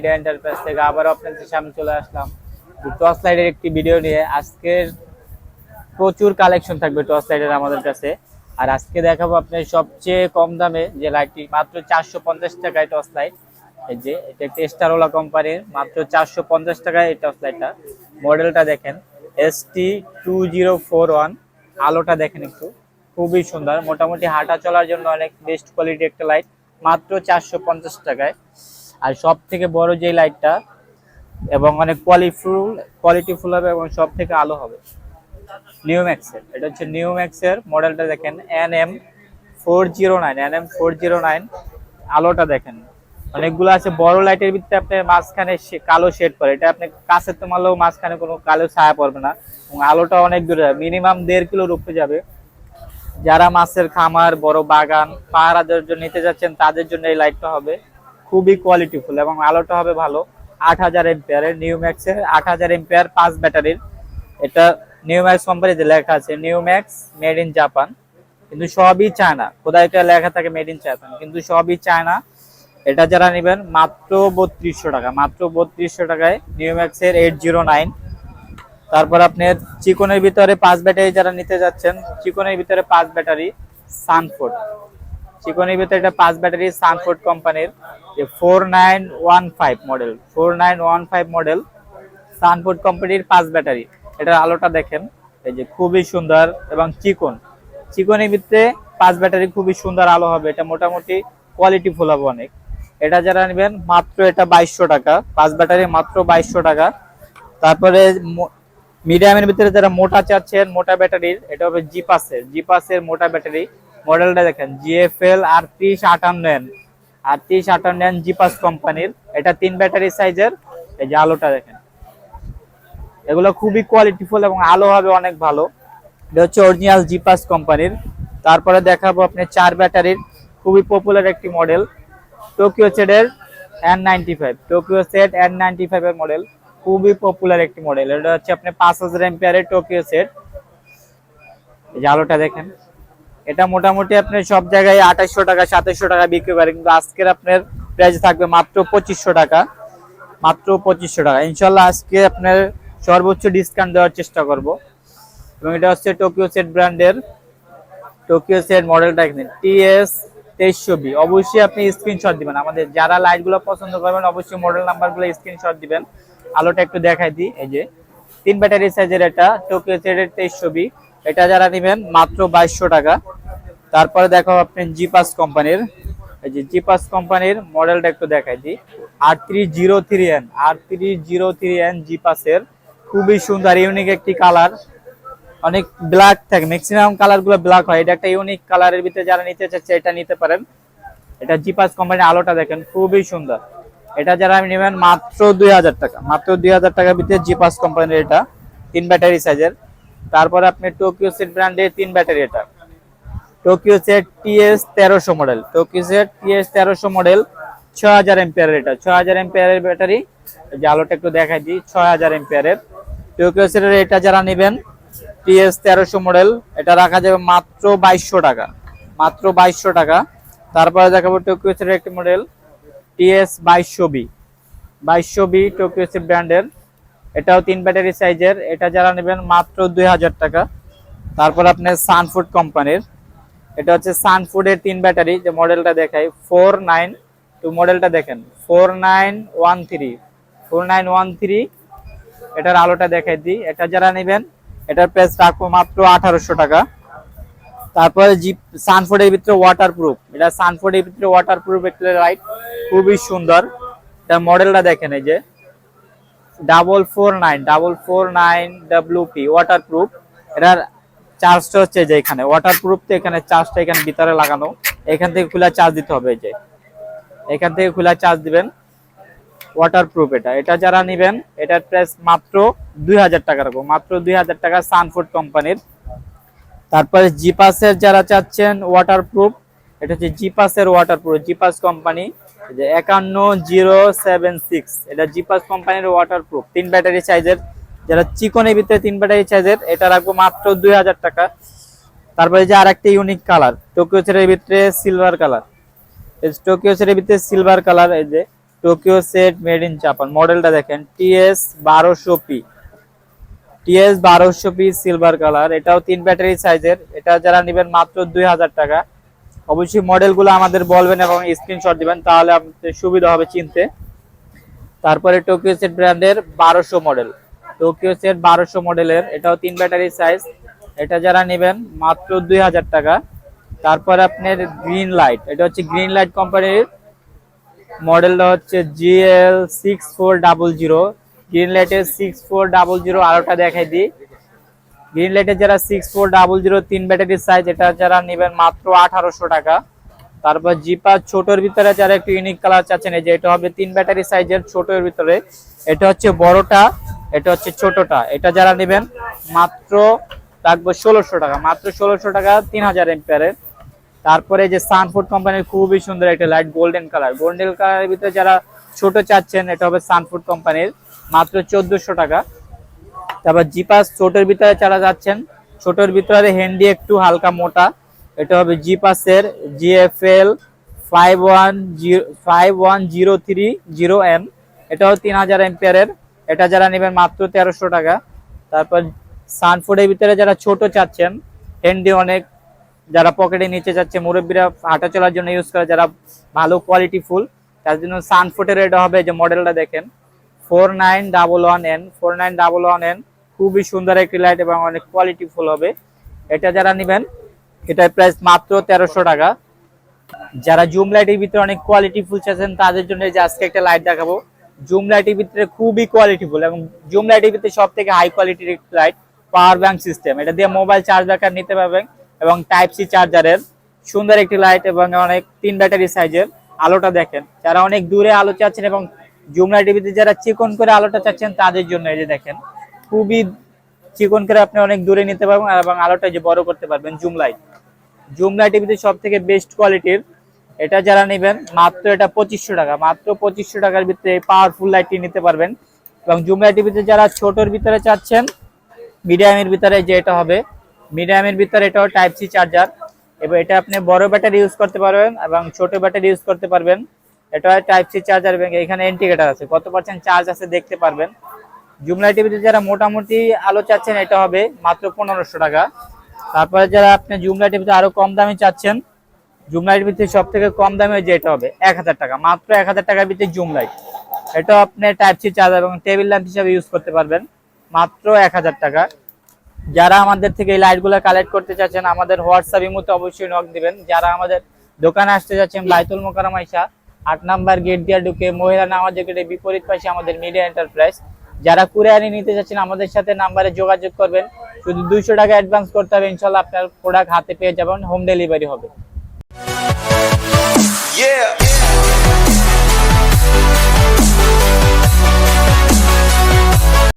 ফিডা enterprise থেকে আবারও আপনাদের সামনে চলে আসলাম টর্চ লাইটের একটি ভিডিও নিয়ে। আজকের প্রচুর কালেকশন থাকবে টর্চ লাইটের আমাদের কাছে। আর আজকে দেখাবো আপনার সবচেয়ে কম দামে যে লাইটটি, মাত্র 450 টাকায় টর্চ লাইট। এই যে এটা একটা স্টারওয়ালা কোম্পানির, মাত্র 450 টাকায় এই টর্চ লাইটটা। মডেলটা দেখেন ST2041। আলোটা দেখেন একটু, খুবই সুন্দর। মোটামুটি হাঁটা চলার জন্য অনেক বেস্ট কোয়ালিটি একটা লাইট, মাত্র 450 টাকায়। আর সব থেকে বড় যে লাইটটা এবং অনেক কোয়ালিটিফুল হবে এবং সব থেকে আলো হবে নিউম্যাক্সের। এটা হচ্ছে নিউম্যাক্সের, মডেলটা দেখেন NM409। আলোটা দেখেন, অনেকগুলো আছে বড় লাইটের ভিতরে আপনার মাঝখানে কালো শেড পড়ে, এটা আপনি কাছে তো মারলেও মাঝখানে কোনো কালো ছায়া পড়বে না। এবং আলোটা অনেক দূরে, মিনিমাম 1.5 কিলোর উপরে যাবে। যারা মাছের খামার, বড় বাগান, পাহারাদের জন্য নিতে যাচ্ছেন তাদের জন্য এই লাইটটা হবে খুবই কোয়ালিটিফুল এবং আলোটা হবে ভালো। 8000 এম্পিয়ারের নিউম্যাক্সের, 8000 এম্পিয়ার 5 ব্যাটারির। এটা নিউম্যাক্স কোম্পানিতে লেখা আছে নিউম্যাক্স মেড ইন জাপান, কিন্তু সবই চায়না। কোথায় এটা লেখা থাকে মেড ইন জাপান, কিন্তু সবই চায়না। এটা যারা নেবেন মাত্র 3200 টাকা, মাত্র 3200 টাকায় নিউম্যাক্সের 809। তারপর আপনার চিকনের ভিতরে 5 ব্যাটারি যারা নিতে যাচ্ছেন, চিকনের ভিতরে 5 ব্যাটারি সানফোর্ড, চিকনের ভিতরে এটা 5 ব্যাটারি সানফোর্ড কোম্পানির, যে 4915 মডেল, 4915 মডেল সানফোর্ড কোম্পানির 5 ব্যাটারি। এটার আলোটা দেখেন, এই যে খুবই সুন্দর এবং চিকনের ভিতরে 5 ব্যাটারি, খুবই সুন্দর আলো হবে। এটা মোটামুটি কোয়ালিটিফুল হবে অনেক। এটা যারা নেবেন মাত্র এটা 2200 টাকা, 5 ব্যাটারি মাত্র 2200 টাকা। তারপরে মিডিয়ামের ভিতরে যারা মোটা চাচ্ছেন, মোটা ব্যাটারির, এটা হবে জিপাসের মোটা ব্যাটারি। মডেলটা দেখেন GFL 3858 জিপাস কোম্পানির। এটা 3 ব্যাটারি সাইজের। এই যে আলোটা দেখেন, এগুলো খুবই কোয়ালিটিফুল এবং আলো হবে অনেক ভালো। এটা হচ্ছে অরিজিনাল জিপাস কোম্পানির। তারপরে দেখাবো আপনি 4 ব্যাটারির খুবই পপুলার একটি মডেল, টোকিও সেটের N95, টোকিও সেট N95 এর মডেল, খুবই পপুলার একটি মডেল। এটা হচ্ছে আপনি 5000 এম্পিয়ারের টোকিও সেট। এই যে আলোটা দেখেন, এটা মোটামুটি আপনি সব জায়গায় 2800 টাকা 2700 টাকা বিক্রি করে, কিন্তু আজকের আপনার প্রাইস থাকবে মাত্র 2500 টাকা, মাত্র 2500 টাকা। ইনশাল্লাহ আজকে আপনার সর্বোচ্চ ডিসকাউন্ট দেওয়ার চেষ্টা করব। এবং এটা হচ্ছে টোকিও সেট ব্র্যান্ডের, টোকিও সেট মডেলটা দেখেন TS2300B। অবশ্যই আপনি স্ক্রিনশট দিবেন, আমাদের যারা লাইটগুলো পছন্দ করবেন অবশ্যই মডেল নাম্বারগুলো স্ক্রিনশট দিবেন। আলোটা একটু দেখাই দিই, এই যে 3 ব্যাটারি সাইজের এটা টোকিও সেটের 2300B। এটা যারা নেবেন মাত্র 2200 টাকা। তারপরে দেখো আপনি জিপাস কোম্পানির, এই যে জিপাস কোম্পানির মডেলটা একটু দেখাই দিই, R303N জিপাসের, খুবই সুন্দর ইউনিক একটি কালার। অনেক ব্ল্যাক থাকে, ম্যাক্সিমাম কালারগুলো ব্ল্যাক হয়, এটা একটা ইউনিক কালারের ভিতরে যারা নিতে চাচ্ছে এটা নিতে পারেন। এটা জিপাস কোম্পানির, আলোটা দেখেন খুবই সুন্দর। এটা যারা নেবেন মাত্র 2000 টাকা, মাত্র 2000 টাকার ভিতরে জিপাস কোম্পানির, এটা 3 ব্যাটারি সাইজের। তারপরে আপনি টোকিও সেট ব্র্যান্ডের 3 ব্যাটারি, এটা Tokyo set TS1300 model, Tokyo set TS1300 model 6000 এম্পিয়ারের। এটা 6000 এম্পিয়ারের ব্যাটারি। যে আলোটা একটু দেখাই দিই, 6000 এম্পিয়ারের টোকিও সেটের। এটা যারা নেবেন TS1300 মডেল, এটা রাখা যাবে মাত্র 2200 টাকা, মাত্র 2200 টাকা। তারপরে দেখাবো টোকিও সেটের একটি মডেল TS2200B টোকিও সেট ব্র্যান্ডের, এটাও 3 ব্যাটারি সাইজের। এটা যারা নেবেন মাত্র 2000 টাকা। তারপর আপনার সানফুড কোম্পানির, এটা হচ্ছে সানফুডের 3 ব্যাটারি, যে মডেলটা দেখাই 492 মডেলটা দেখেন 4913। এটার আলোটা দেখাই দিই, এটা যারা নেবেন এটার প্রাইস রাখবো মাত্র 1800 টাকা। তারপরে সানফুডের ভিতরে ওয়াটারপ্রুফ, এটা সানফুডের ভিতরে ওয়াটারপ্রুফ একটা লাইট, খুবই সুন্দর। এটা মডেলটা দেখেন, এই যে 449WP ওয়াটারপ্রুফ। এটার চার্জটা হচ্ছে যে এখানে ওয়াটারপ্রুফ, তো এখানে চার্জটা এখানে ভিতরে লাগানো, এখান থেকে খোলা চার্জ দিতে হবে। এই যে এখান থেকে খোলা চার্জ দিবেন, ওয়াটারপ্রুফ এটা। এটা যারা নেবেন এটার প্রাইস মাত্র 2000 টাকা রাখবো, মাত্র 2000 টাকা সানফুড কোম্পানির। তারপরে জিপাসের যারা চাচ্ছেন ওয়াটারপ্রুফ, এটা হচ্ছে জিপাসের ওয়াটারপ্রুফ, জিপাস কোম্পানি, যে 51076, এটা জিপাস কোম্পানির ওয়াটারপ্রুফ 3 ব্যাটারি সাইজের। যারা চিকনের ভিতরে 3 ব্যাটারি সাইজের, এটা রাখবো মাত্র 2000 টাকা। তারপরে যে আরেকটা ইউনিক কালার টোকিও সেটের ভিতরে সিলভার কালার, টোকিও সেটের ভিতরে সিলভার কালার, এই যে Tokyo set made in Japan, মডেলটা দেখেন TS1200P, TS1200P সিলভার কালার, এটাও 3 ব্যাটারি সাইজের। এটা যারা নেবেন মাত্র 2000 টাকা। অবশ্যই মডেলগুলো আমাদের বলবেন এবং স্ক্রিনশট দিবেন, তাহলে আপনাদের সুবিধা হবে চিনতে। তারপরে টোকিও সেট ব্র্যান্ডের 1200 মডেল, টোকিও সেট 1200 মডেলের, এটাও 3 ব্যাটারি সাইজ। এটা যারা নেবেন মাত্র 2000 টাকা। তারপরে আপনার গ্রিন লাইট, এটা হচ্ছে গ্রিন লাইট কোম্পানির, মডেলটা হচ্ছে GL6400। গ্রিন লাইটের 6400 আলোটা দেখাই দিই। গ্রিন লাইটের যারা 6400 3 ব্যাটারি সাইজ, এটা যারা নেবেন মাত্র 1800 টাকা। তারপর জিপাস ছোটর ভিতরে যারা একটু ইউনিক কালার চাচ্ছেন, এই যে এটা হবে 3 ব্যাটারি সাইজের ছোটর ভিতরে, এটা হচ্ছে বড়টা, এটা হচ্ছে ছোটটা। এটা যারা নেবেন মাত্র রাখবো 1600 টাকা, মাত্র 1600 টাকা 3000 এম্পিয়ারের। তারপরে যে সানফুড কোম্পানির খুবই সুন্দর একটা লাইট গোল্ডেন কালার, গোল্ডেন কালারের ভিতরে যারা ছোট চাচ্ছেন, এটা হবে সানফুড কোম্পানির, মাত্র 1400 টাকা। তারপর জিপাস ছোটের ভিতরে যারা যাচ্ছেন, ছোটর ভিতরে হ্যান্ডি একটু হালকা মোটা, এটা হবে জিপাসের GFL 51030M, এটাও 3000 এম্পিয়ারের। এটা যারা নেবেন মাত্র 1300 টাকা। তারপর সানফুডের ভিতরে যারা ছোট চাচ্ছেন, হ্যান্ডি অনেক, যারা পকেটে নিচে যাচ্ছে, মুরব্বীরা হাঁটা চলার জন্য ইউজ করে, যারা ভালো কোয়ালিটি ফুল, তার জন্য সানফুডের এটা হবে, যে মডেলটা দেখেন 4911N, 4911N, খুবই সুন্দর একটি লাইট এবং অনেক কোয়ালিটি ফুল হবে। এটা যারা নেবেন, এটার প্রাইস মাত্র 1300 টাকা। যারা জুম লাইটের ভিতরে অনেক কোয়ালিটি ফুল চাচ্ছেন, তাদের জন্য যে আজকে একটা লাইট দেখাবো, জুম লাইটের ভিতরে খুবই কোয়ালিটি ফুল এবং জুম লাইটের ভিতরে সব থেকে হাই কোয়ালিটির একটি লাইট, পাওয়ার ব্যাংক সিস্টেম, এটা দিয়ে মোবাইল চার্জ ব্যাকআপ নিতে পারবেন এবং টাইপ সি চার্জারের সুন্দর একটি লাইট এবং অনেক 3 ব্যাটারি সাইজের। আলোটা দেখেন, যারা অনেক দূরে আলো চাচ্ছেন এবং জুম লাইটের ভিতরে যারা চিকন করে আলোটা চাচ্ছেন, তাদের জন্য এই যে দেখেন, খুবই চিকন করে আপনি অনেক দূরে নিতে পারবেন এবং আলোটা যে বড় করতে পারবেন। জুম লাইট, জুম লাইটের ভিতরে সব থেকে বেস্ট কোয়ালিটির। এটা যারা নেবেন মাত্র এটা 2500 টাকা, মাত্র 2500 টাকার ভিতরে এই পাওয়ারফুল লাইটটি নিতে পারবেন। এবং জুম লাইটের ভিতরে যারা ছোটর ভিতরে চাচ্ছেন, মিডিয়ামের ভিতরে যে এটা হবে, মিডিয়ামের ভিতরে এটাও টাইপ সি চার্জার, এবং এটা আপনি বড় ব্যাটারি ইউজ করতে পারবেন এবং ছোট ব্যাটারি ইউজ করতে পারবেন। এটা টাইপ সি চার্জার এবং এখানে ইন্ডিকেটর আছে, কত পার্সেন্ট চার্জ আছে দেখতে পারবেন। জুম লাইটের ভিতরে যারা মোটামুটি আলো চাচ্ছেন, এটা হবে মাত্র 1500 টাকা। তারপরে যারা আপনি জুম লাইটের ভিতরে আরো কম দামে চাচ্ছেন, জুম লাইটের ভিতরে সব থেকে কম দামে যে এটা হবে 1000 টাকা, মাত্র 1000 টাকার ভিতরে জুম লাইট। এটা আপনি টাইপ সি চার্জার এবং টেবিল ল্যাম্প হিসাবে ইউজ করতে পারবেন, মাত্র 1000 টাকা। যারা আমাদের থেকে এই লাইটগুলো কালেক্ট করতে চাচ্ছেন, আমাদের হোয়াটসঅ্যাপ ইমোতে অবশ্যই নক দিবেন। যারা আমাদের দোকানে আসতে যাচ্ছেন, বাইতুল মোকাররম আইসা 8 নাম্বার গেট দিয়ে ঢুকে মহিলা নামাজ গেটের বিপরীত পাশে আমাদের মিডিয়া এন্টারপ্রাইজ। যারা কুরিয়ারে নিতে যাচ্ছেন, আমাদের সাথে নাম্বারে যোগাযোগ করবেন, শুধু 200 টাকা অ্যাডভান্স করতে হবে, ইনশাআল্লাহ আপনার প্রোডাক্ট হাতে পেয়ে যাবেন, হোম ডেলিভারি হবে।